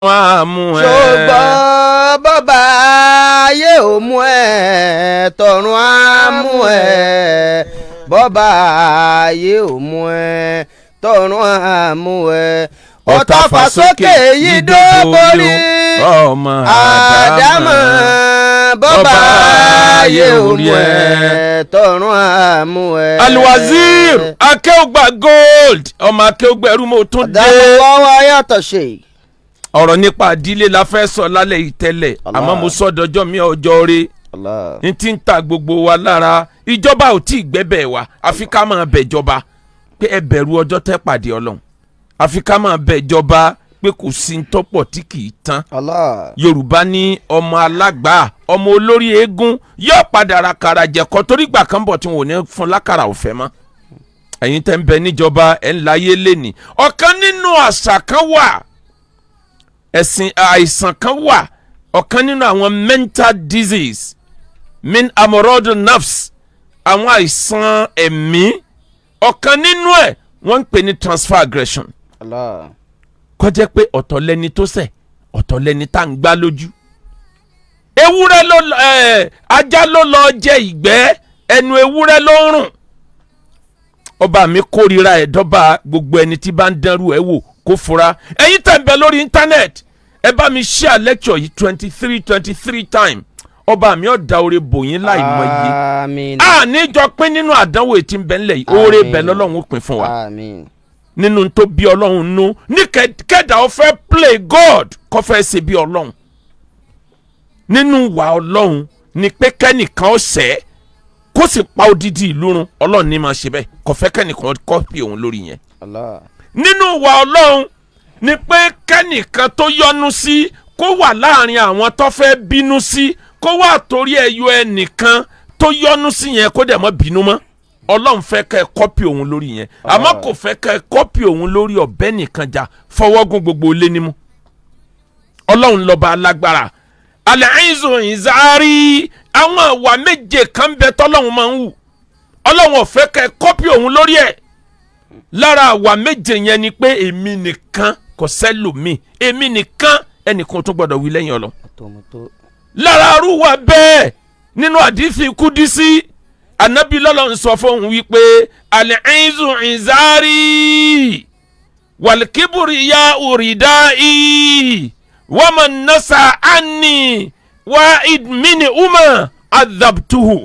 wọ́n á mú ẹ. ṣùgbọ́n bọ́bá ayé ò mú ẹ tọ̀run á mú ẹ bọ́bá ayé ò mú ẹ tọ̀run á mú ẹ. ọ̀tá fàsókè yìí dó borí ọmọ àdámọ̀ bọ́bá ayé ò mú ẹ tọ̀run á mú ẹ. Alwazir akéwùgbà gold ọmọ akéwùgbà ẹrú mo tún dé. àdàmọ̀ wá yàtọ̀ ṣe. ọ̀rọ̀ nípa ìdílé la fẹ́ sọ lálẹ́ yìí tẹ́lẹ̀ àmọ́ mo sọ dọjọ́ mi ọjọ́ rẹ̀ n ti ń ta gbogbo wa lára ìjọba ò tí ì gbẹ́bẹ̀ wa àfi ká máa bẹ̀ jọba pé ẹ bẹ̀rù ọjọ́ tẹ́ pàdé ọlọ́run àfi ká máa bẹ̀ jọba pé kò sí ń tọ́pọ̀ tí kì í tán. Yorùbá ní ọmọ alágbà ọmọ olórí eégún yóò padà ra kàrà jẹ̀kọ́ torí gbà kan bọ̀ tí wọn ò ní fún lákàrà ọ̀fẹ́ mọ́. ẹ̀yin tẹ́ ń bẹ níjọba ẹ̀ ń láyé lẹ́nìí ọ̀kan nínú àṣà kan wà ẹ̀sìn àìsàn kan wà ọ̀kan nínú àwọn mental disease min amorodo nafs àwọn àìsàn ẹ̀mí ọ̀kan nínú ẹ̀ wọ́n ń pè ní transfer aggression. kó jẹ́ pé ọ̀tọ̀ lẹni tó ṣẹ̀ ọ̀tọ̀ lẹni tá ń gbá lójú. ewúrẹ́ ló ajá ló lọ jẹ ìgbẹ́ ẹnu ewúrẹ́ ló ń rùn. ọba mi kórìíra ẹ̀dọ́ba gbogbo ẹni tí bá ń dánrú ẹ̀ wò kó fura. ẹ̀yin tẹ̀ ń bẹ lórí íńtánẹ́ẹ̀tì ẹ bá mi share lecture yìí 23 times ọba mi ọ̀dà oore bòyín láì mọ iye níjọ pín nínú àdánwò ètí ń bẹ ńlẹ̀ yìí oore bẹ̀ lọ́lọ́run ó pín fún wa nínú tó bí ọlọ́run nú ní kẹ́dà ó fẹ́ play God kó fẹ́ ṣe bí ọlọ́run nínú wà ọlọ́run ni pé kẹ́nìkan ó ṣẹ̀ kó sì pa odidi ìlú run ọlọ́run ní máa ṣe bẹ́ẹ̀ kó fẹ́ kẹ́nìkan kọ́pì òun lórí yẹn nínú wà ọlọ́run ni pé kẹ́nìkan tó yọ́nú sí kó wà láàrin àwọn tó fẹ́ bínú sí kó wà torí ẹyọ ẹnìkan tó yọ́nú sí yẹn kó dẹ̀ mọ́ bínú mọ́ ọlọ́run fẹ́ kẹ́ ẹ kọ́pì òun lórí yẹn àmọ́ kò fẹ́ kẹ́ ẹ kọ́pì òun lórí ọ̀bẹ nìkan jà fọwọ́gún gbogbo lé nímú ọlọ́run lọ́ba alágbára alẹ́ àìsàn ìzárí àwọn àwa méje kan bẹ tọ́lọ́run máa ń wù ọlọ́run ò fẹ́ kẹ́ ẹ kọ́pì òun lórí ẹ̀ lára àwa méje yẹn ni pé èmi nìkan kò sẹ́lòmíì èmi nìkan ẹnìkan tó gbọ́dọ̀ wí lẹ́yìn ọlọ. lára arúgbó bẹ́ẹ̀ nínú àdìsí kúdísí ànábì lọ́lọ́ ń sọ fún òun wípé alẹ́ ẹ̀ńzù ìzárí wàlkíbùrì ya òrìdá ì wọ́n mọ̀ nọ́sà ánì wá ìdmínì umar adhabtuhu.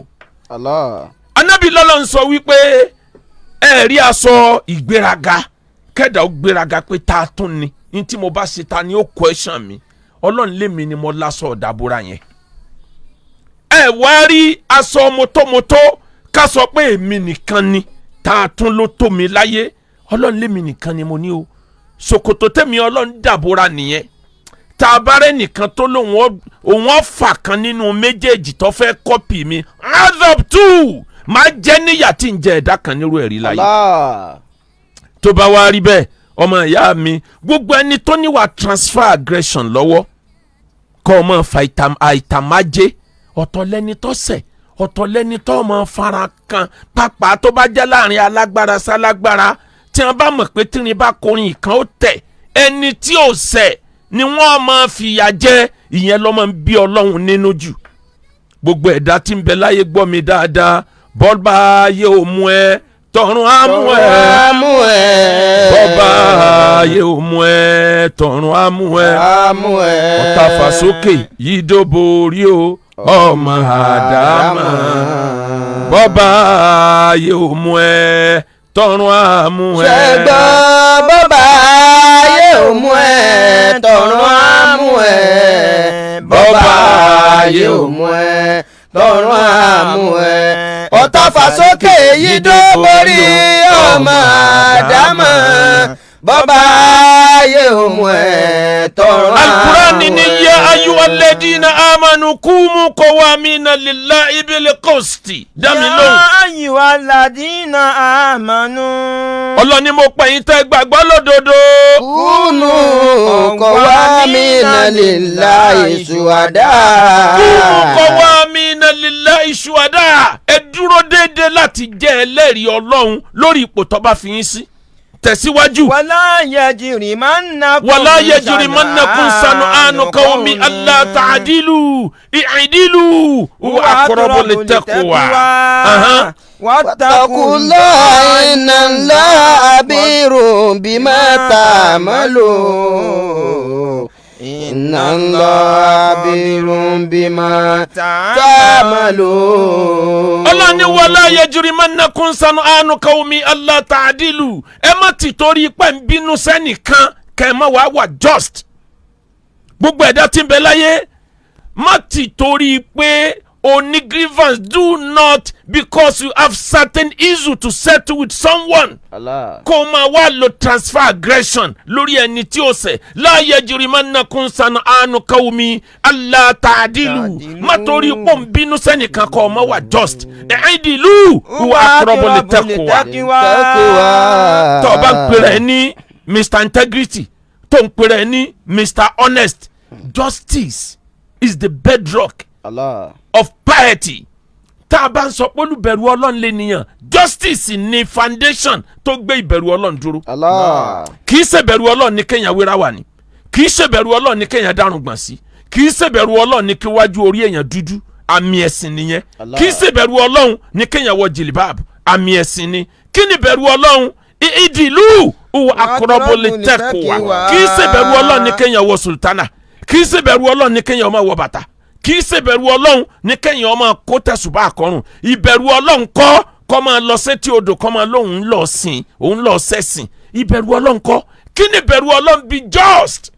ànábì lọ́lọ́ ń sọ wípé ẹ rí aṣọ ìgbéraga kẹ́dà ó gbéraga pé tá a tún ni ní tí mo bá ṣe ta ni ó kọ ẹ̀ṣàn mi ọlọ́run lémi ni mo láṣọ ọ̀dàbúrà yẹn. ẹ wá rí aṣọ mọ́tòmọ́tò ká sọ pé èmi nìkan ni tá a tún ló tó mi láyé ọlọ́run lémi nìkan ni mo ní o ṣòkòtò tẹ̀mí ọlọ́run dàbúrà nìyẹn tá a bá rẹ̀ nìkan tó lóun ọ̀fà kan nínú méjèèjì tó fẹ́ kọ́pì mi azab two máa jẹ́ níyà tí ń jẹ ẹ̀dá kan nírú ẹ̀rí láyé. tó bá wá rí bẹ́ẹ̀ ọmọ ìyá mi gbogbo ẹni tó níwà transfer aggression lọ́wọ́ kọ́ ọmọ fa àìtàmájé ọ̀tọ̀ lẹ́ni tó ṣẹ̀ ọ̀tọ̀ lẹ́ni tó ọmọ fara kan pàápàá tó bá jẹ́ láàrin alágbára sálágbára tí wọ́n bá mọ̀ pé tírin bá korin ìkan ó tẹ̀ ẹni tí ò ṣẹ̀ ni wọ́n máa fìyà jẹ ìyẹn lọ́mọ bí ọlọ́run nínú jù gbogbo ẹ̀dá tí ń bẹ láyé gbọ́ mi dáadáa bọ́ba ayé ò mú ẹ tọ̀run á mú ẹ bọ́ba ayé ò mú ẹ tọ̀run á mú ẹ ọ̀tá fàsókè yìí dóbo orí o ọmọ àdámà bọ́ba ayé ò mú ẹ tọ̀run á mú ẹ. ṣẹgbọ́n bọ́ba ayé ò mú ẹ tọ̀run á mú ẹ bọ́ba ayé ò mú ẹ tọ̀run á mú ẹ. ọ̀tá fàsókè yìí dó borí ọmọ àdámà bọ́ba ayé ò mú ẹ tọ̀run á mú ẹ. Al-Qur'ani ni ya ayyuhal ladina amanu kumu qawamina lillahi bil qisti. dami lóhùn. ya ayyuhal ladina amanu. ọlọ́ni mo pè yín tẹ́ gbàgbọ́ lódodo. kúnú qawamina lillahi shuhada. kúnú qawamina lillahi shuhada. ẹ dúró déédéé láti jẹ́ ẹlẹ́rìí ọlọ́run lórí ipò tó bá fi yín sí. tẹ̀síwájú. wala yajrimannakum san'anu qawmi alla ta'dilu i'dilu huwa aqrabu littaqwa. wattaqullaha innallaha khabirun bima ta'malun. Innallaha khabirun bima ta'malun. Allah ni wala yajrimannakum san'anu qawmi alla ta'dilu. Ẹ má ti torí pé ń bínú sẹ́nìkan kẹ́ ẹ má wà just. Gbogbo ẹ̀dá tí ń bẹ láyé má ti torí pé Oni grievance, do not because you have certain issue to settle with someone. Kó máa wá lo transfer aggression lórí ẹni tí ó ṣẹ̀. La yajrimannakum san'anu qawmi alla ta'dilu. Má torí pé ń bínú sẹ́nìkan kó má wà just. I'dilu huwa aqrabu littaqwa. Tó bá ń pèrè ní Mr. Integrity, tó ń pèrè ní Mr. Honest. Justice is the bedrock of piety. Tá a bá ń sọ pé olùbẹ̀rù Ọlọ́run lè nìyàn, justice ni foundation tó gbé ìbẹ̀rù Ọlọ́run dúró. Kì í ṣe bẹ̀rù Ọlọ́run ní kéèyàn wéra wà ní, kì í ṣe bẹ̀rù Ọlọ́run ní kéèyàn dárùn gbọ̀n sí, kì í ṣe bẹ̀rù Ọlọ́run ní kí wájú orí èèyàn dúdú, àmì ẹ̀sìn nìyẹn. Kì í ṣe bẹ̀rù Ọlọ́run ní kéèyàn wọ jìlìbáàbù, àmì ẹ̀sìn ni. Kí ni bẹ̀rù Ọlọ́run? Ìdìlú huwa aqrabu littaqwa. Kì í ṣe bẹ̀rù Ọlọ́run ní kéèyàn wọ sultana, kì í ṣe bẹ̀rù Ọlọ́run ní kéèyàn máa wọ bàtà, kì í ṣe bẹ̀rù Ọlọ́run ní kéèyàn ọmọ kó tẹ̀sùbá àkọrùn. Ìbẹ̀rù Ọlọ́run kọ́ máa lọ sétí odò kọ́ máa lóhùn lọ sìn òun lọ sẹ́sìn. Ìbẹ̀rù Ọlọ́run kọ́. Kí ni bẹ̀rù Ọlọ́run? Be just.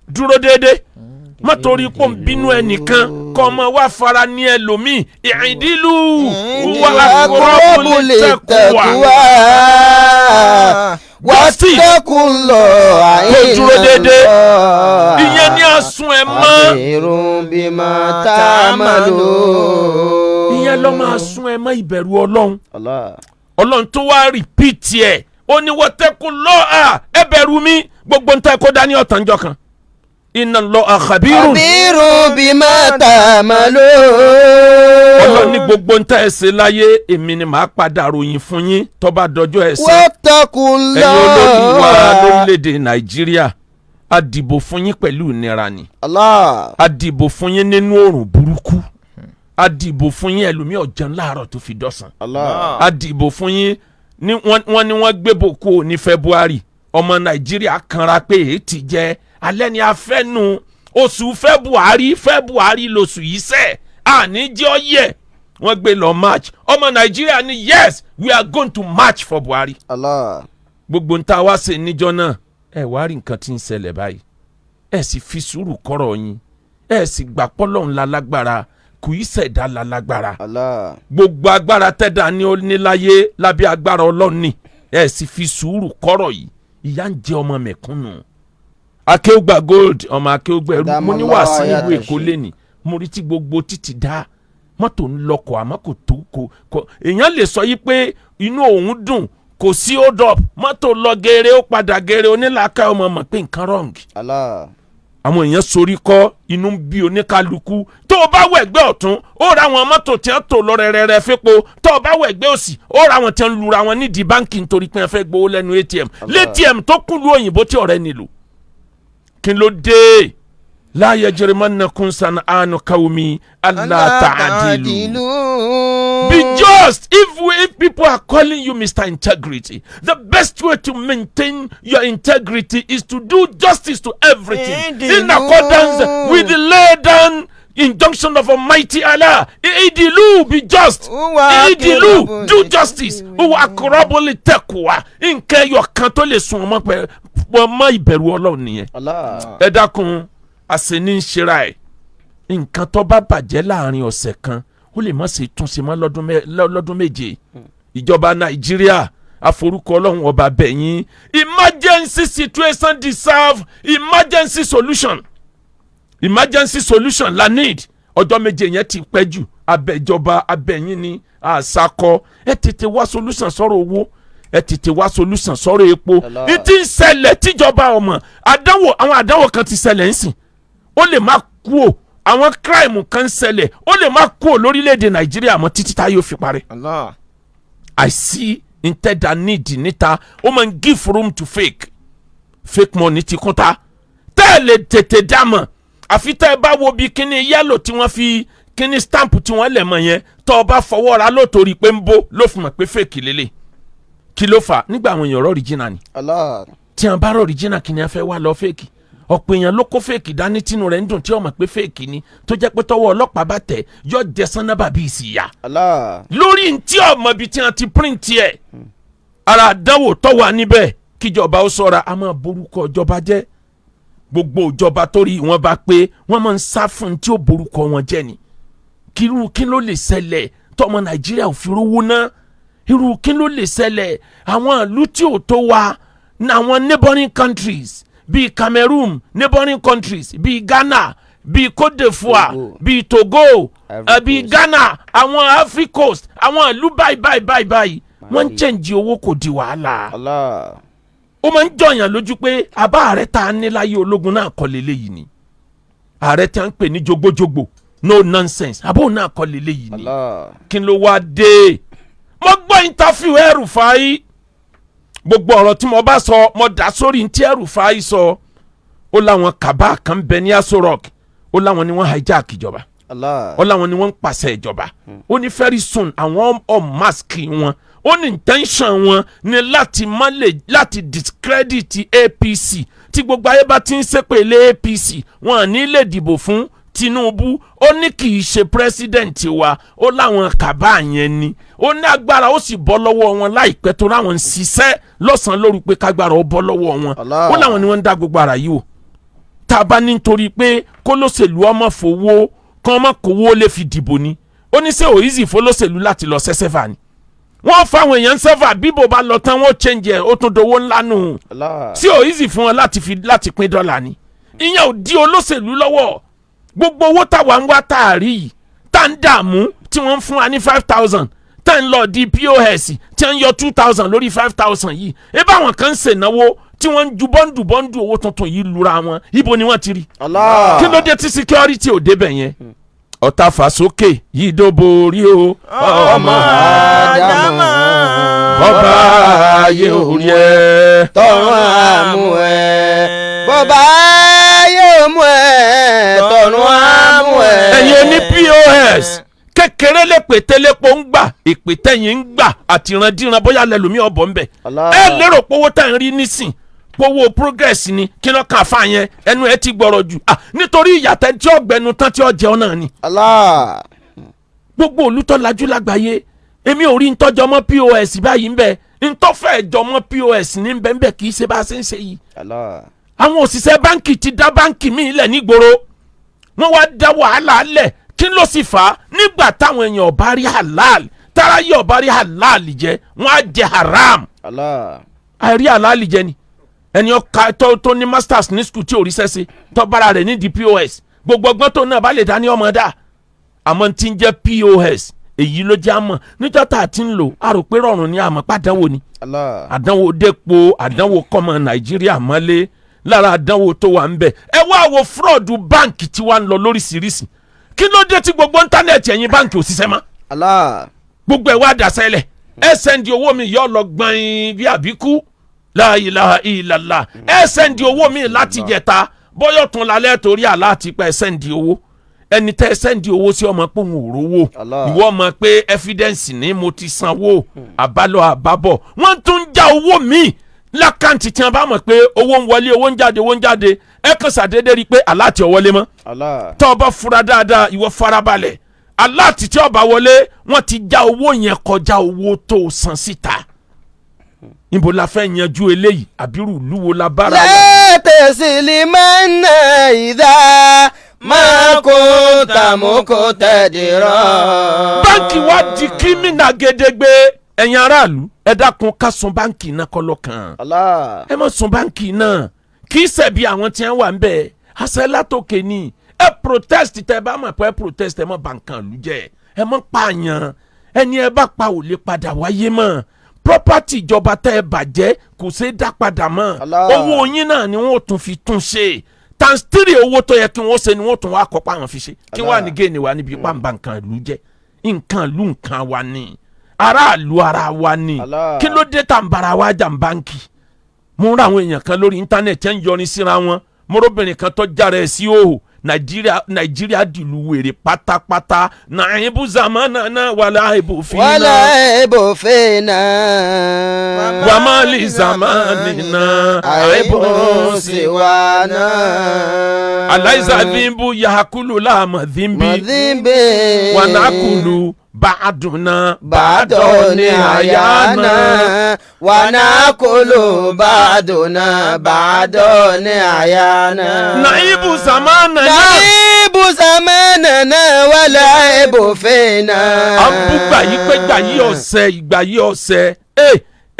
Dúró déédéé. Má torí pé ń bínú ẹnìkan kọ́ ọmọ wa fara ní ẹlòmíì. I'dilu huwa aqrabu littaqwa. Wattaqullaha kó dúró déédéé. Ìyẹn ní àsun ẹ̀ mọ́. khabirun bima ta'malun. Ìyẹn ló máa sun ẹ̀ mọ́ ìbẹ̀rù Ọlọ́run. Ọlọ́run tó wá rìpíìtì ẹ̀. Ó ní wattaqullaha, ẹ bẹ̀rù mi. Gbogbo ń tẹ́ kó dání ọ̀tànjọ́ kan. Innallaha khabirun bima ta'malun. Ọlọ́run ní gbogbo ń tẹ́ ẹ ṣe láyé èmi ni màá padà ròyìn fún yín tó bá dọjọ́ ẹ̀san. Wattaqullaha. Ẹ̀yin olórí wa lórílẹ̀‐èdè Nàìjíríà a dìbò fún yín pẹ̀lú ìnira ni. A dìbò fún yín nínú oòrùn burúkú. A dìbò fún yín ẹlòmíì ọ̀jẹ̀ láàárọ̀ tó fi dọ̀sán. A dìbò fún yín wọ́n gbé boko ní February. Ọmọ Nàìjíríà kanra pé èyí ti jẹ́ alẹ́ ni a fẹ́ nu oṣù February lóṣù yìí sẹ́ àní jẹ́ ọyẹ́ wọ́n gbé lọ march. Ọmọ Nàìjíríà ni yes we are going to march for Buhari. Gbogbo ń ta wá ṣe níjọ́ náà ẹ wá rí nǹkan tí ń ṣẹlẹ̀ báyìí. Ẹ sì fi sùúrù kọ́rọ̀ yín, ẹ sì gbà pọ́lọ́run lálágbára kù í ṣẹ̀dá lálágbára. Gbogbo agbára tẹ́dá ní ó ní láyé lábẹ́ agbára Ọlọ́run ni. Ẹ sì fi sùúrù kọ́rọ̀ yìí. Ìyà ń jẹ ọmọ mẹ̀kúnnù. Akéwùgbà gold ọmọ akéwùgbà ẹrú mo ní wá sí ìlú Èkó lẹ́nìí mo rí tí gbogbo títì dá mọ́tò ń lọkọ̀ àmọ́ kò tó kò èèyàn lè sọ yìí pé inú òun dùn kò sí hold up mọ́tò lọ gèrè ó padà gèrè onílàákà ọmọ mọ̀ pé nǹkan wrong. Àwọn èèyàn sorí kọ́ inú ń bí oníkálukú. Tó o bá wọ ẹgbẹ́ ọ̀tún ó ra àwọn mọ́tò tí wọ́n tò lọ rẹ̀rẹ̀rẹ̀ fẹ́po. Tó o bá wọ ẹgbẹ́ òsì ó ra àwọn tí wọ́n lura wọn nídìí báńkì nítorí pé wọ́n fẹ́ gbowó lẹ́nu ATM. ATM tó kún lu òyìnbó tí ọ̀rẹ́ nílò. Kí ló dé? La yajrimannakum san'anu qawmi alla ta'dilu. Be just. If people are calling you Mr. Integrity, the best way to maintain your integrity is to do justice to everything in accordance with the laid down injunction of Almighty Allah. Idilu, be just. Idilu, do justice. Huwa aqrabu littaqwa. Nǹkan ẹyọ kan tó lè sún ọmọ ìbẹ̀rù Ọlọ́run nìyẹn. Ẹ dákun àṣẹ ní ṣera ẹ̀. Nǹkan tó bá bàjẹ́ láàrin ọ̀sẹ̀ kan ó lè má ṣe túnṣe mọ́ lọ́dún méje. Ìjọba Nàìjíríà àforúkọ Ọlọ́run ọba bẹ̀yìn. Emergency situation deserve emergency solution. Emergency solution la need. Ọjọ́ méje yẹn ti pẹ́ jù. Abẹ́jọba abẹ́yìn ni àṣàkọ. Ẹ tètè wá solution sọ̀rọ̀ owó. Ẹ tètè wá solution sọ̀rọ̀ epo. Ìtì ń ṣẹlẹ̀ tíjọba ọmọ àwọn àdánwò kan ti ṣẹlẹ̀ ń sìn. Ó lè má kú o. Àwọn crime kan ń ṣẹlẹ̀ ó lè má kú o lórílẹ̀‐èdè Nàìjíríà mọ́ títí tá yóò fi parí. I see intẹ́dà nídìí níta ó máa ń give room to fake money ti kún ta tẹ́lẹ̀ tètè dámọ̀ àfi tẹ́ ẹ bá wo bí kíní yẹ́lò tí wọ́n fi kíní stamp tí wọ́n lẹ̀ mọ́ yẹn tọ́ ọ bá fọwọ́ ra lótorí pé ń bó ló fi mọ̀ pé fake lélẹ̀ kí ló fà nígbà àwọn èèyàn rọ original ni tí wọ́n bá rọ original kí ni wọ́n fẹ́ wá lọ fake ọ̀pọ̀ èèyàn ló kó fake dání tínú rẹ̀ ń dùn tí ó mọ̀ pé fake ni tó jẹ́ pé tọwọ́ ọlọ́pàá bá tẹ̀ yọ jẹsán náà bàbí ìsìyà lórí ntí ọmọ bíi tí wọ́n ti print yẹ ara àdánwò tọ́wọ́ níbẹ̀ kíjọba ó ṣọ́ra a máa borúkọ ìjọba jẹ́ gbogbo ìjọba torí wọn bá pé wọn máa ń sá fún tí ó borúkọ wọn jẹ́ ni kí ló lè ṣẹlẹ̀ tọmọ Nàìjíríà ò fi rówó ná irú kí ló lè ṣẹlẹ̀ àwọn ìlú tí ò tó wa àwọn neighboring countries bíi Cameroon neighboring countries bíi Ghana bíi Côte d'Ivoire bíi Togo bíi Ghana àwọn Africa Coast àwọn ìlú báyìí wọ́n ń chẹ́ǹjì owó kò di wàhálà ó máa ń jọyàn lójú pé àbá ààrẹ tá a ní láyé ológun náà kọ́ lélẹ́yìí ni ààrẹ tí a ń pè ní jogbojogbo no nonsense àbó náà kọ́ lélẹ́yìí ni kí ló wá dé mo gbọ́ interview El-Rufai gbogbo ọ̀rọ̀ tí mo bá sọ mo dá sórí ní tí El-Rufai sọ ó láwọn kàbá kan bẹ ní Aso Rock ó láwọn ni wọ́n hijack ìjọba ó láwọn ni wọ́n ń pàṣẹ ìjọba ó ní very soon àwọn mask wọn ó ní intention wọn ni láti discredit APC tí gbogbo ayé bá ti ń ṣépèlé APC wọn ní lè dìbò fún Tinubu ó ní kì í ṣe president wa ó láwọn kàbá yẹn ni ó ní agbára ó sì bọ́ lọ́wọ́ wọn láìpẹ́ tó ráwọn ń ṣiṣẹ́ lọ́sàn-án lórí pé kágbára ó bọ́ lọ́wọ́ wọn ó láwọn ni wọ́n ń dá gbogbo ara yìí o tá a bá nítorí pé kólóṣèlú ọmọ fowó kán ọmọ kówó lè fi dìbò ni ó ní ṣé ò easy fólóṣèlú láti lọ sẹ́sẹ́fà ni wọ́n fáwọn èèyàn sẹ́fà bíbò bá lọ tán wọ́n change ẹ̀ ó tún dowó ńlá nù ṣé ò easy fún wọn láti pín dọ́là ni ìyẹn ò di olóṣèlú lọ́wọ́ gbogbo owó táwa ń wá táàrí yìí tá ń dààmú tí wọ́n ń fún wa ní 5,000 tá ń lọ di POS tí wọ́n ń yọ 2,000 lórí 5,000 yìí ebe àwọn kan ń ṣènáwó tí wọ́n ń ju bọ́ndù owó tuntun yìí lura wọn ibo ni wọ́n ti rí kí ló dé tí security ò débẹ̀ yẹn ọ̀tá fàsókè yìí dóbo rí o ọmọ Ádámà bọ́bá ayé orí ẹ tọ̀run àmú ẹ bọ́bá ayé òmù ẹ tọ̀run àmú ẹ. ẹ̀yin oní POS kékeré lè pété lépo ń gbà èpè tẹ̀yìn ń gbà àtìrandíran bóyá lẹ́lòmí ọ̀bọ̀ ń bẹ̀ ẹ lérò pé owó tá à ń rí nísìn powó progress ni kí ló kàn fà yẹn ẹnu ẹ ti gbọ́rọ̀ jù nítorí ìyàtẹ̀ tí ọgbẹ́nu tán tí ọjẹ́ náà ni. gbogbo olùtọ́ lajú lágbàáyé èmi ò rí ntọ́jọ́ mọ́ POS báyìí ń bẹ ntọ́fẹ́ ẹ̀jọ́ mọ́ POS ní bẹ́ẹ̀ bẹ́ẹ̀ kì í ṣe bá a ṣe ń ṣe yìí. àwọn òṣìṣẹ́ báǹkì ti dá báǹkì míì lẹ̀ nígboro wọ́n wá dá wàhálà lẹ̀ kí ló sì fà á nígbà táwọn èèyàn ọ̀bá rí halal tára yẹ ọ̀bá rí halal jẹ wọ́n á jẹ haram. àìrí halal jẹ ni ẹni ọkà tó ní masters ní school tí ò rí sẹ́sẹ́ tó bára rẹ̀ nídìí POS gbogbo ọgbọ́n tó náà bá lè dání ọmọ dá àmọ́ tí ń jẹ́ POS èyí ló jẹ́ àmọ́ níjọ́ tá a ti ń lò a rò pé rọrùn ni àmọ́ pàdánwò ni àdánwò dépò àdánwò kọ́mọ Nàìjíríà mọ́lé lára àdánwò tó wà ń bẹ̀ ẹ wá wo fraud báǹkì tí wàá ń lọ lóríṣiríṣi kí ló dé tí gbogbo íńtánẹ́ẹ̀tì ẹ̀yin báǹkì ò ṣiṣẹ́ mọ́ gbogbo ẹ̀ wá dàsẹ́lẹ̀ ẹ sẹ́ndì owó mi yọ lọ gbọ̀n bí àbíkú la ilaha illallah ẹ sẹ́ndì owó mi láti jẹta bọ́yọ̀ tún lálẹ́ torí àlá àti pẹ́ sẹ́ndì owó ẹni tẹ́ sẹ́ndì owó sí ọmọ pé òun ò rówó ìwọ mọ̀ pé evidence ni mo ti sanwó àbálọ àbábọ̀ wọ́n tún ń já owó mi lákàntì tí wọ́n bá mọ̀ pé owó ń wọlé owó ń jáde ẹ kàn ṣàdédé rí i pé aláàtì ò wọlé mọ́ tọ́ ọ bá fura dáadáa ìwọ farabalẹ̀ aláàtì tí ó bá wọlé wọ́n ti já owó yẹn kọjá owó tó san síta níbo la fẹ́ yanjú eléyìí àbírù lúwo la bára wa. látẹ̀sí lè máa ń nà ìdá máa kó tàmú kó tẹ̀dírọ̀. báńkì wa di kírímìnà gédégbé ẹ̀yin aráàlú ẹ dákun ká sun báńkì náà kọ́ lọ́kàn ẹ má sun báńkì náà kì í ṣẹ̀bi àwọn tí wọ́n wà ń bẹ̀ àṣẹ látòkè ni ẹ protest tẹ bá mọ̀ pé ẹ protest ẹ mọ̀ bàǹkàn lù jẹ́ ẹ mọ̀ pààyàn ẹni ẹ bá pa ò lè padà wáyé mọ́ property ìjọba tẹ́ ẹ bàjẹ́ kò ṣeé dá padà mọ́ owó yín náà ni wọ́n tún fi tún ṣe times 3 owó tó yẹ kí wọ́n ṣe ni wọ́n tún wá kọ́pá àwọn fi ṣe kí wọ́n á ní géènì wa níbi ipá nǹkan ìlú jẹ́ nǹkan ìlú nǹkan wa ni aráàlú ara wa ni kí ló dé tá n bara wa jà ń báńkì mo ra àwọn èèyàn kan lórí íńtánẹ̀tì ẹ̀ ń yọrin síra wọn mo róbìnrin kan tó jára ẹ̀ sí òhò nàìjíríà dìlú wèrè pátápátá nàìbù zamanana wàlá ibò fínà wàmálì zamanina àìbò siwana aláìsàdínbù yahakulu láàmàdínbí wànàkulu bàdùnà bàdọ̀ni àyànà wànàkulu bàdùnà bàdọ̀ni àyànà. nàìbù zamanana wàlá ibò fínà. àbúgbà yìí pé ìgbà yìí ọ̀sẹ̀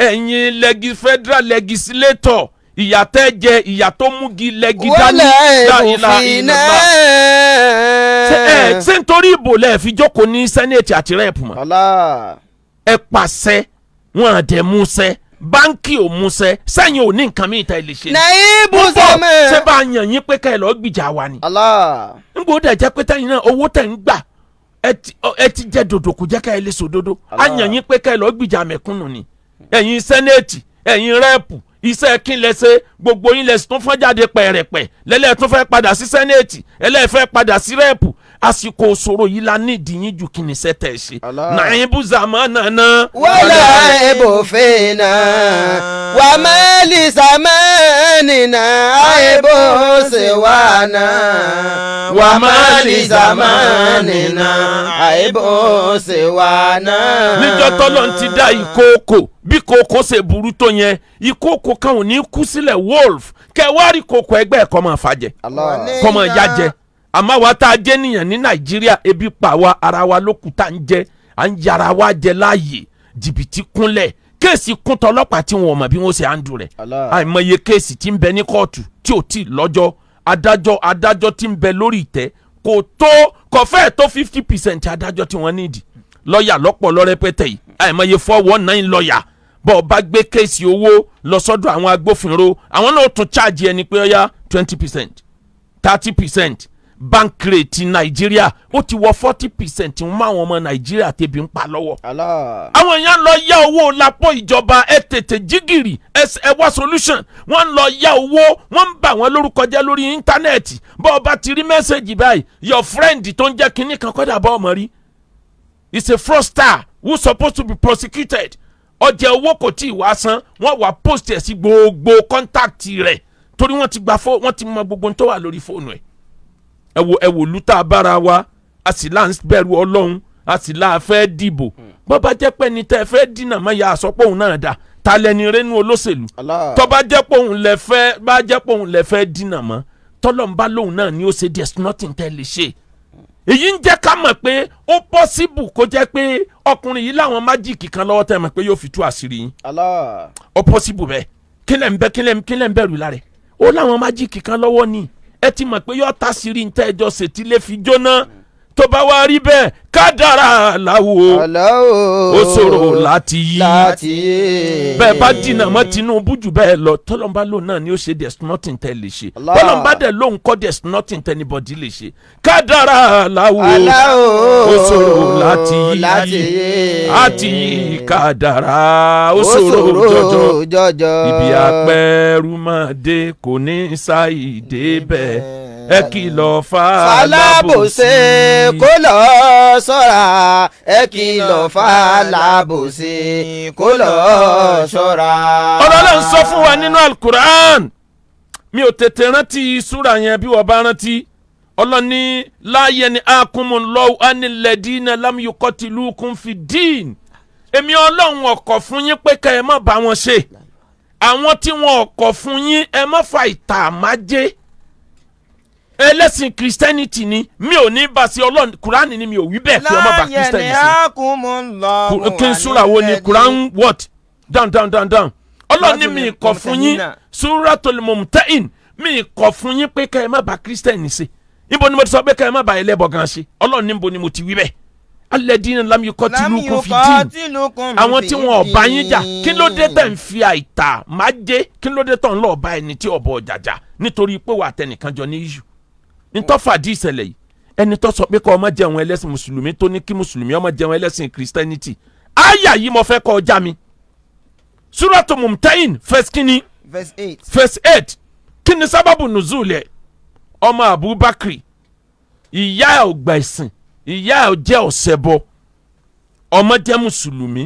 ẹ̀yin federal legislator ìyà tẹ́ jẹ ìyà tó múgi lẹ́gi dání láìláìlá ṣé nítorí ìbò lẹ́ẹ̀ fi jókòó ní sẹ́nẹ̀tì àti rẹ́ẹ̀pù mọ́ ẹ pàṣẹ wọn àdẹ múṣẹ báńkì ò múṣẹ sẹ́yìn ò ní nǹkan mìíràn tẹ́ lè ṣe. nàìbù sàmẹ́. ṣé bá a yàn yín pé ká ẹ lọ́ọ́ gbìjà wa ni. n gbọ́dọ̀ dẹ̀ jẹ́ pé tẹ́yìn náà owó tẹ̀ ń gbà ẹ ti jẹ́ dòdò kò jẹ́ ká ẹ lè sọ dòdò a yàn yín pé ká ẹ lọ́ọ́ gbìjà mẹ̀kúnnù ni ẹ̀yin sẹ́nẹ̀tì ẹ̀yin rẹ́ẹ̀pù iṣẹ́ kí n lẹ ṣe gbogbo yín lẹ tún fọ́n jáde pẹ̀rẹ̀pẹ̀ lẹ́lẹ́ tún fẹ́ padà sí sẹ́nẹ̀tì ẹlẹ́fẹ́ padà sí rẹ́ẹ̀pù àsìkò òṣòro yìí la nídìí yín ju kí ni ṣe tẹ̀ ṣe. nàìbù zamanana. wàlá ibò fínà wàmálì zamanina àìbò siwana wàmálì zamanina àìbò siwana. níjọ́ tọ́lọ́ ti dá ìkookò bí kòkó ṣe burú tó yẹn ìkòkò kan ò ní kú sílẹ̀ wolf kẹwàárí kòkó ẹgbẹ́ ẹ̀kọ́ máa fàjẹ́ kọ́ máa yá jẹ àmọ́ wa tá a jẹ́ nìyẹn ní nàìjíríà ebi pa wa ara wa ló kù tá à ń jẹ à ń yàrá wa jẹ láàyè jìbìtì kúnlẹ̀ kéèsì kún tọlọ́pàá tí wọn ò mọ̀ bí wọ́n ṣe àǹdù rẹ̀ àìmọye kéèsì tí ń bẹ ní kóòtù tí ò tí ì lọ́jọ́ adájọ́ tí ń bẹ lórí ìtẹ́ kò fẹ́ẹ̀ tó 50% adájọ́ tí wọ́n nídìí lọ́ọ̀yà lọ́pọ̀ lọ́rẹ́pẹ́tẹ́ yìí àìmọye 419 lọ́ọ̀yà bọ́ ọ bá gbé kéèsì owó lọ sọ́dọ̀ àwọn agbófinró àwọn náà tún cháàjì ẹni pé ọ̀yá 20% 30% bank rate nàìjíríà ó ti wọ 40% ń mú àwọn ọmọ nàìjíríà tẹ̀bi ń pa lọ́wọ́. àwọn èèyàn lọ yá owó lápò ìjọba ẹ tètè jígìrì ẹ wá solution wọ́n ń lọ yá owó wọ́n ń bà wọ́n lórúkọ jẹ́ lórí íńtánẹ́ẹ̀tì bọ́ ọ bá ti rí mẹ́sẹ̀gì báyìí your friend tó ń jẹ́ kinní kan kọ́dà bọ́ ọmọ rí is a fraudster who supposed to be prosecuted ọjà owó kò tí ì wá san wọ́n wá post ẹ̀ sí gbogbo kọ́ńtàkì rẹ̀ torí wọ́n ti mọ gbogbo tó wà lórí fóònù ẹ̀. ẹ wò lútà bára wa a sì là ń bẹ̀rù ọlọ́run a sì là fẹ́ dìbò bọ́bá jẹ́ pé ní tẹ́ fẹ́ dínà mọ́ ya àsọpọ̀ òun náà dà ta lẹni rẹ́nu olóṣèlú tọ́ba jẹ́ pé òun lẹ fẹ́ dínà mọ́ tọ́lọ́mbá lòun náà ni ó ṣe there's nothing tẹ́ lè ṣe. èyí ń jẹ́ ká mọ̀ pé ó possible kó jẹ́ pé ọkùnrin yìí láwọn májíìkì kan lọ́wọ́ tẹ́ mọ̀ pé yóò fi tú àṣírí yín ó possible bẹ́ẹ̀ kí lẹ́ ń bẹ̀rù lára ó láwọn májíìkì kan lọ́wọ́ ni ẹ ti mọ̀ pé yóò ta sírí ń tẹ́ ẹjọ́ ṣètìlẹ́ fi jóná tó bá wá rí bẹ́ẹ̀ kádàrá làwọ̀ ó ṣòro láti yí bẹ́ẹ̀ bá dínà mọ́ Tinubu jù bẹ́ẹ̀ lọ tọ́lọ́mbà lòun náà ni ó ṣe there's nothing tẹ́ lè ṣe tọ́lọ́mbà dẹ̀ lóun kọ́ there's nothing tẹ́ anybody lè ṣe kádàrá làwọ̀ ó ṣòro láti yí àti yí kádàrá ó ṣòro jọjọ ibi àpẹẹrù máa dé kò ní ṣàì débẹ̀ ẹ kìlọ̀ fàlábòsí kó lọ ṣọ́ra ẹ kìlọ̀ fàlábòsí kó lọ ṣọ́ra. Ọlọ́run sọ fún wa nínú alukur'an mi ò tètè rántí súra yẹn bí wọ́n bá rántí Ọlọ́run ní láàyè ni akumullahu anilẹ̀dínà lámúyọkọ́tìlúkùn fi dín èmi Ọlọ́run ọkọ̀ fún yín pé ká ẹ má bá wọn ṣe àwọn tí wọn ọkọ̀ fún yín ẹ má fa ìtà àmájé ẹlẹ́sìn christianity ni mi ò ní bá sí Ọlọ́run Quran ni mi ò wí bẹ́ẹ̀ pé ọmọ bá christianity sí kí n súra wo ni Quran what down Ọlọ́run ní mi kọ̀ fún yín Suratul Mumtahin mi kọ̀ fún yín pé ká ẹ má bá christianity sí níbo ni mo ti sọ pé ká ẹ má bá ẹlẹ́bọ gan ṣe Ọlọ́run níbo ni mo ti wí bẹ́ẹ̀ alladina lam yuqatilukum fi din àwọn tí wọn ọba yín jà kí ló dé tẹ̀ ń fi àìtà má jẹ́ kí ló dé tọ̀ ń lọ́ọ́ bá ẹni tí ọ̀bọ jàjà nítorí pé wà tẹnìkan jọ ní issue ntọ́fàdí ìṣẹ̀lẹ̀ yìí ẹni tó sọ pé kọ́ ọmọ jẹun ẹlẹ́sìn mùsùlùmí tó ní kí mùsùlùmí ọmọ jẹun ẹlẹ́sìn christianity àyà yìí mo fẹ́ kó já mi suratu Mumtahin verse kini verse 8. verse 8 kini sábàbù nùzúlù ẹ̀ ọmọ Abubakar ìyá ẹ̀ ò gba ẹ̀sìn ìyá ẹ̀ jẹ́ ọ̀ṣẹbọ ọmọ jẹ́ mùsùlùmí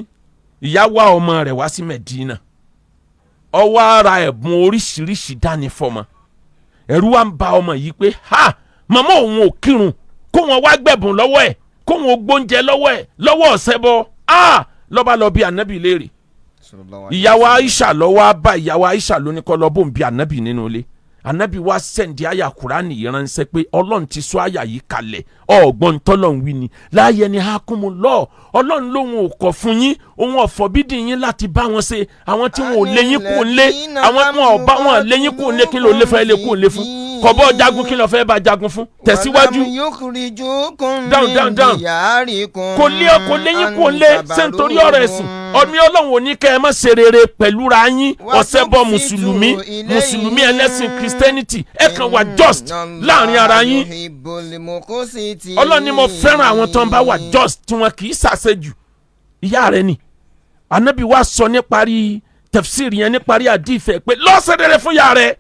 ìyá wá ọmọ rẹ̀ wá sí Medina ó wá ra ẹ̀bùn oríṣiríṣi dání fọ́mọ ẹ̀rù wa ń ba ọmọ yìí pé ha màmá òun ò kírun kó wọn wá gbẹ̀bùn lọ́wọ́ ẹ̀ kó wọn gbóúnjẹ lọ́wọ́ ẹ̀ lọ́wọ́ ọ̀ṣẹbọ lọ́ba lọ bí ànábì léèrè ìyàwó Aisha lọ́wọ́ bá ìyàwó Aisha lóní kọ́ lọ́bùn bí ànábì nínú ilé ànábì wá sẹ́ǹdì àyà Kùránì yìí ránṣẹ́ pé ọlọ́run ti sọ àyà yìí kalẹ̀ ọ̀gbọ́n tọ́lọ́run wí ni láàyè ni hakumu lọ ọlọ́run lòun ò kọ̀ fún yín òun ọ̀fọ̀ bídì yín láti bá wọn ṣe àwọn tí wọn ò lé yín kú lé àwọn tí wọn ò bá wọn lé yín kú lé kí ló lè fẹ́ lé kú lé fún kọ̀bọ́ jagun kí ló fẹ́ bá jagun fún tẹ̀síwájú down kò lé yín kú lé ṣé nítorí ọ̀rọ̀ ẹ̀sìn ọ̀mí ọlọ́run ò ní kẹ́ ẹ má ṣe rere pẹ̀lú ra yín ọ̀ṣẹbọ mùsùlùmí ẹlẹ́sìn Christianity ẹ kàn wà just láàrin ara yín ọlọ́run ni mo fẹ́ràn àwọn tó ń bá wà just tí wọn kì í ṣàṣejù ìyá rẹ ni anabi wa sọ ní parí tafsir yẹn ní parí àdìfẹ́ pé lọ́sẹ̀ rere fún ìyá rẹ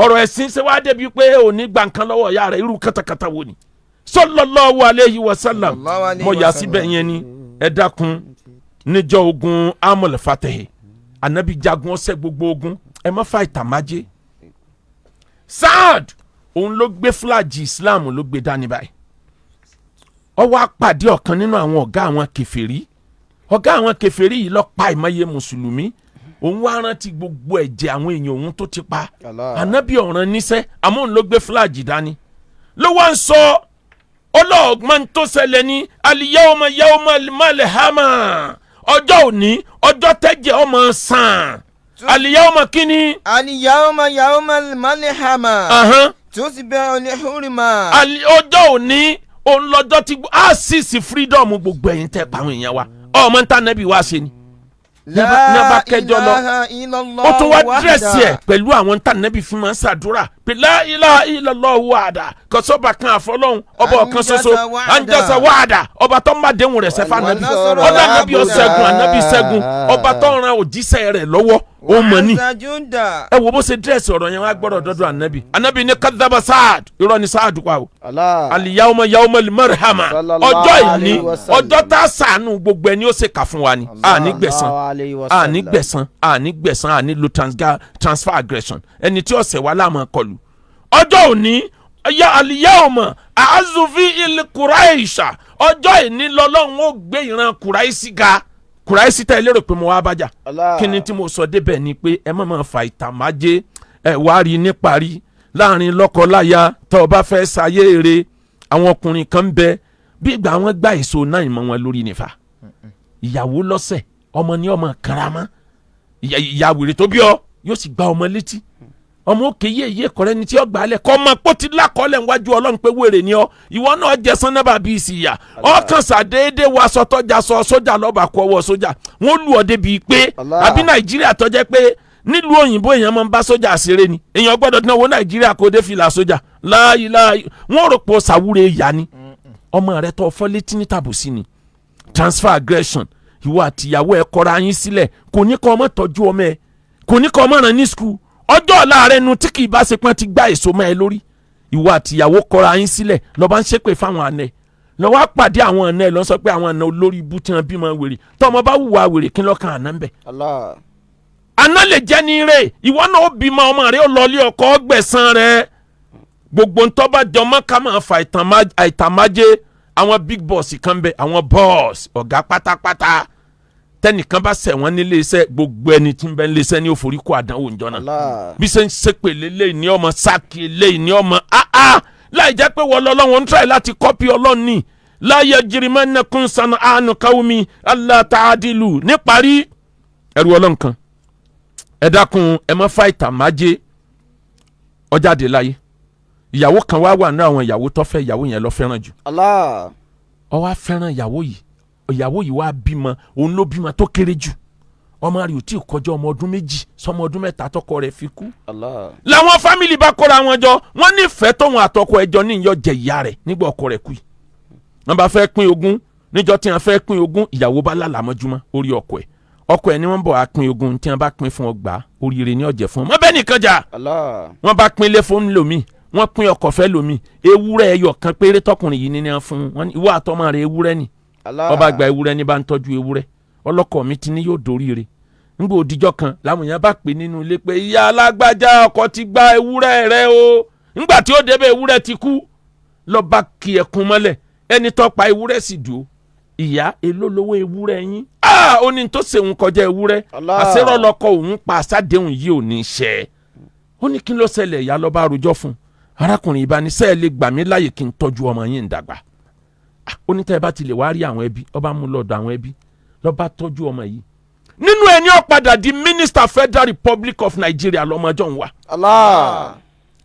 ọ̀rọ̀ ẹ̀sìn ṣe wá débi pé ò ní gbà nǹkan lọ́wọ́ ìyá rẹ irú katakata wo ni sallallahu alayhi wa sallam mo yà síbẹ̀ yẹn ni ẹ dákun níjọ́ ogun amul fatahi anabi jagun ọ̀sẹ̀ gbogbo ogun ẹ má fa ìtàmájé Saad òun ló gbé fúlàjì Islam ló gbé dání báyìí ó wá pàdé ọ̀kan nínú àwọn ọ̀gá àwọn kèfèrí yìí ló pa ìmọ̀ye mùsùlùmí òun wá rántí gbogbo ẹ̀jẹ̀ àwọn èèyàn òun tó ti pa anabi ọ̀ràn níṣẹ́ àmọ́ òun ló gbé fúlàjì dání ló wá ń sọ ọlọ́ọ̀gbọ́n tó ṣẹlẹ̀ ní al-yawma yawmal malhama ọjọ́ òní ọjọ́ tẹ́jẹ̀ ọmọ sàn al-yawma kini. al-yawma yawmal malhama. tusbihu al-hurma. ọjọ́ òní òun lọ́jọ́ tí a sì sí freedom gbogbo ẹ̀yin tẹ́ pa àwọn èèyàn wa ọmọ níta nẹ́bí wá ṣe ni nígbà kẹjọ lọ ó tún wá dírẹ́sì ẹ̀ pẹ̀lú àwọn níta nẹ́bí fún máa ń ṣàdúrà pé la ilaha illallah wàdà kọ́sọ́ba kan àfọlọ́hún ọba ọ̀kan ṣoṣo anjọ́sẹ̀ wàdà ọba tó ń bá déhùn rẹ̀ sẹ́fà nàbí ọlá nàbí ọ̀ṣẹ́gun ànábì ṣẹ́gun ọba tó ń ran òjíṣẹ́ rẹ̀ lọ́wọ́ ó mọ̀ ní. ẹ wo bó ṣe dírẹ́sì ọ̀rọ̀ yẹn wá gbọ́dọ̀ dọ́dọ̀ ànábì ní kadhaba Saad irọ́ ni Saad pa o al-yawma yawmal marhama ọjọ́ ìní ọjọ́ tá a sànù gbogbo ẹni ó ṣe kà fún wa ni àní gbẹ̀san àní lo transfer aggression ẹni tí ọ̀sẹ̀ wa láàmú kọlù ọjọ́ òní al-yawma a'azzu fi il-Quraisha ọjọ́ ìní lọ́lọ́run ó gbé ìran Kùráìsì ga Kùráìsì tẹ́ lérò pé mo wá bájà kí ni tí mo sọ débẹ̀ ni pé ẹ má máa fa ìtàmájé ẹ wá rí ní parí láàrin lọ́kọ-láya tó o bá fẹ́ ṣayé èrè àwọn ọkùnrin kan ń bẹ bí ìgbà wọn gbá èso náà ìmọ̀ wọn lórí nífà ìyàwó lọ́sẹ̀ ọmọ ní ọmọ karama ìyá wèrè tó bí ọ yóò sì gba ọmọ létí ọmọ òkè yé kọrẹ ni tí ó gbà á lẹ kọ́ ọmọ pọ́tì lákọ́lẹ̀ níwájú ọlọ́run pé wèrè ni ọ ìwọ náà jẹ sanaba bíi ìsìyà ọkàn sàdéédé wa aṣọ tọ́jà sọ sójà lọ́ba kọ́ ọwọ́ sójà wọ́n lù ọ́ débi pé àbí Nàìjíríà tọ́jẹ́ pé nílùú òyìnbó èèyàn máa ń bá sójà ṣeré ni èèyàn gbọ́dọ̀ náà wo Nàìjíríà kó dé fìlà sójà láàyè wọ́n rò pọ̀ sàwúre ìyá ni ọmọ rẹ tó fọ́ létí ní tàbùsí ni transfer aggression ìwọ àtìyàwó ẹ kọra yín sílẹ̀ kò ní kọ́ ọmọ tọ́jú ọmọ ẹ kò ní kọ́ ọmọ ràn ní skul ọjọ́ ọ̀la rẹ nu tí kì í bá ṣe pọ́n ti gbá èso mọ́ ẹ lórí ìwọ àtìyàwó kọra yín sílẹ̀ lọ́ba ń ṣépè fáwọn àna ẹ lọ́wọ́ àpàdé àwọn àna ẹ lọ́ sọ pé àwọn àna olórí ibú tí wọ́n bímọ wèrè tọ́mọ bá wùwà wèrè kí lọ́kàn àná ń bẹ̀. àná lè jẹ́ ní ire ìwọ náà ó bímọ ọmọ rẹ ó lọlé ọkọ ọgbẹ̀sán rẹ gbogbo ntọ́ bá jọmọ́ ká máa fa àìtàmájé àwọn big boss kan bẹ àwọn boss ọ̀gá pátápátá tẹnìkan bá ṣẹ̀ wọ́n nílé iṣẹ́ gbogbo ẹni tí ń bẹ nílé iṣẹ́ ní òforí kó àdánwò ńjọ́ náà bí ṣe ń ṣépè lélẹ́yìn ní ọmọ sáàkì eléyìí ní ọmọ láì jẹ́ pé wọ́n lọ́wọ́ ń try láti kọ́pì ọlọ́run ní la yajrimannakum san'anu qawmin alla ta'dilu níparí ẹrù ọlọ́run kan ẹ dákun ẹ má fa ìtàmájé ọjáde láyé ìyàwó kan wá wà ní àwọn ìyàwó tó fẹ́ ìyàwó yẹn lọ fẹ́ràn jù ó wá fẹ́ràn ìyàwó yìí wá bímọ òun ló bímọ tó kéré jù ọmọ rẹ̀ ò tí ì kọjá ọmọ ọdún méjì sọmọ ọdún mẹ́ta tọkọ rẹ̀ fi kú. làwọn fámìlì bá kóra wọn jọ wọ́n nífẹ̀ẹ́ tóun àtọkọ ẹjọ́ ní ìyọ jẹ ìyá rẹ̀ nígbà ọkọ rẹ̀ kú yìí wọ́n bá fẹ́ pín ogún níjọ́ tí wọ́n fẹ́ pín ogún ìyàwó bá lálàmọ́júmọ́ orí ọkọ ẹ̀ ni wọ́n bọ̀ á pín ogún tí wọ́n bá pín fún ọgbà oríire ní ọ̀jẹ̀ fún wọn bẹ́ẹ̀ nìkan jà wọ́n bá pín ilé fún lómi wọ́n pín ọkọ̀ fẹ́ lómi ewúrẹ́ ẹyọ kan péré tọkùnrin yìí ní fún wọn ìwọ àtọmọ rẹ̀ ewúrẹ́ ni ọba gba ewúrẹ́ ní bá ń tọ́jú ewúrẹ́ ọlọ́kọ̀ mi ti ní yóò dóríire nígbà òdìjọ́ kan làwọn èèyàn bá pè nínú ilé pé ìyá alágbájá ọkọ ti gba ewúrẹ́ rẹ̀ o nígbà tí ó débẹ̀ ewúrẹ́ ti kú lọ bá kí ẹkún mọ́lẹ̀ ẹni tó pa ewúrẹ́ sì dùn ìyá èló lówó ewúrẹ́ yín ó ní tó ṣe òun kọjá ewúrẹ́ àṣẹrọ lọkọ òun pa àṣàdéhùn yìí ò ní ṣẹ ó ní kí ló ṣẹlẹ̀ ìyá lọ bá rojọ́ fún arákùnrin ìbánisẹ́ lè gbà mí láàyè kí n tọ́jú ọmọ yín ń dàgbà ó ní tẹ́ ẹ bá ti lè wá rí àwọn ẹbí ọba mú lọ́dọ̀ àwọn ẹbí lọ́ bá tọ́jú ọmọ yìí nínú ẹni ó padà di Minister Federal Republic of Nigeria lọ́mọjọ́ ń wá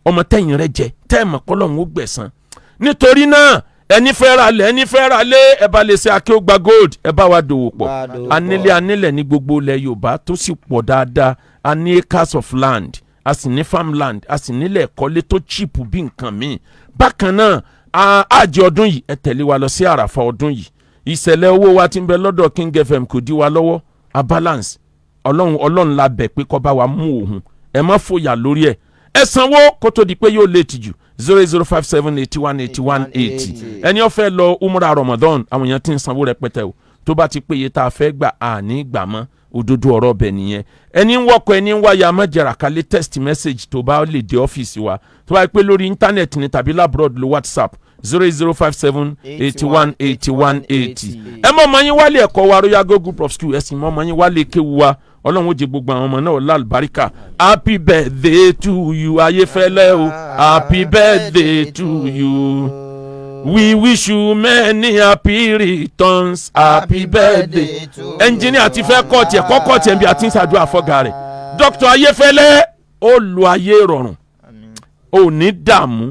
ọmọ tẹ̀yìn rẹ jẹ tẹ́ ẹ mọ̀ pọ́lọ́hún ó gbẹ̀san nítorí náà ẹni fẹ́ ra lé ẹ bá lè ṣe akéwògbà gold ẹ bá wa dòwò pọ̀ anílẹ̀ ní gbogbo ilẹ̀ Yorùbá tó sì pọ̀ dáadáa a ní acres of land a sì ní farmland a sì nílẹ̀ ẹ̀kọ́lé tó cheap bí nǹkan míì bákan náà àjẹ ọdún yìí ẹ tẹ̀lé wa lọ sí àràfà ọdún yìí ìṣẹ̀lẹ̀ owó wa ti ń bẹ lọ́dọ̀ King FM kò dí wa lọ́wọ́ a balance ọlọ́run la bẹ̀ pé kó bá wa mú òun ẹ má fòyà lórí ẹ̀ ẹ sanwó kó tó di pé yóò létí jù 08057818180 ẹni ó fẹ́ lọ umrah Ramadan àwọn èèyàn ti ń sanwó rẹpẹtẹ o tó bá ti péye tá a fẹ́ gbà àní gbà mọ́ òdodo ọ̀rọ̀ bẹ̀ nìyẹn ẹni ń wọkọ̀ ẹni ń wáyà mọ́jẹ̀rà kálẹ̀ text message tó bá lè dé ọ́fíìsì wa tó bá yẹ pé lórí íńtánẹ̀tì ni tàbí labroad lo WhatsApp 08057818180 ẹ mọ̀ ọmọ yín wálé ẹ̀kọ́ wa Royal Group of School ẹ̀sìn mọ̀ ọmọ yín wálé kéwu wa ọlọ́run ó jẹ gbogbo àwọn ọmọ náà lálùbáríkà happy birthday to you ayéfẹ́lẹ́ o happy birthday to you we wish you many happy returns happy birthday engineer ti fẹ́ kọ́ọ̀tì ẹ̀ kọ́kọ́ọ̀tì ẹ̀ bí a ti ń ṣàdúrà fọ́gà rẹ̀ Dr. ayéfẹ́lẹ́ ó lo ayé rọrùn ò ní dààmú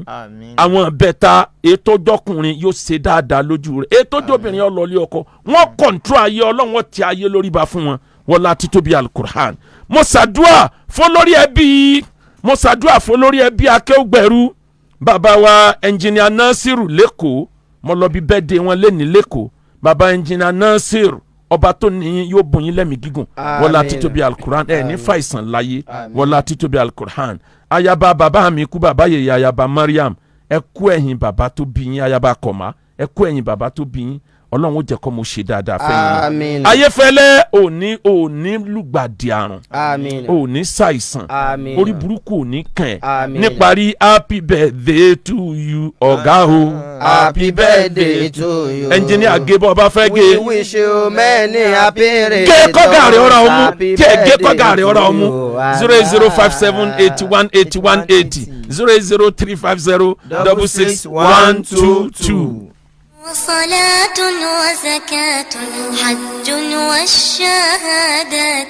àwọn bẹ́ta ètò ọjọ́kùnrin yóò ṣe dáadáa lójú rẹ̀ ètò ọjọ́bìnrin ọlọ́lé ọkọ wọ́n kọ̀ǹtró ayé ọlọ́run wọ́n ti ayé lórí ba fún wọn wọ́lá títóbi alukur'an mo ṣàdúà fún lórí ẹbí akéwùgbẹ̀rú bàbá wa ẹnjìnìà Nasiru lẹ́kọ̀ọ́ mo lọ bí bẹ́ẹ̀dẹ̀ wọn lẹ́ni lẹ́kọ̀ọ́ bàbá ẹnjìnìà Nasiru ọba tó níyìn yóò bùn yín lẹ́mìí gígùn wọ́lá títóbi alukur'an ẹ̀ ní fàìsàn láyé wọ́lá títóbi alukur'an ayaba bàbá mi kú bàbá yèyé ayaba Mariam ẹ kú ẹ̀yìn bàbá tó bí yín ayaba Kọ̀má ẹ kú ẹ̀yìn bàbá tó bí yín ọlọ́run ó jẹ́ kó mo ṣe dáadáa fẹ́yìn náà ayéfẹ́lẹ́ òní lùgbàdì àrùn òní ṣàìsàn orí burúkú òní kàn ẹ́ níparí happy birthday to you ọ̀gá o happy birthday to you ẹnjìníà gébọ̀ ọba fẹ́ gé we wish you many happy returns gé kọ́gà rẹ̀ ọ̀rọ̀ ọmú gé kọ́gà rẹ̀ ọ̀rọ̀ ọmú 08057818180 08035066122 وصلاة وزكاة حج والشهادات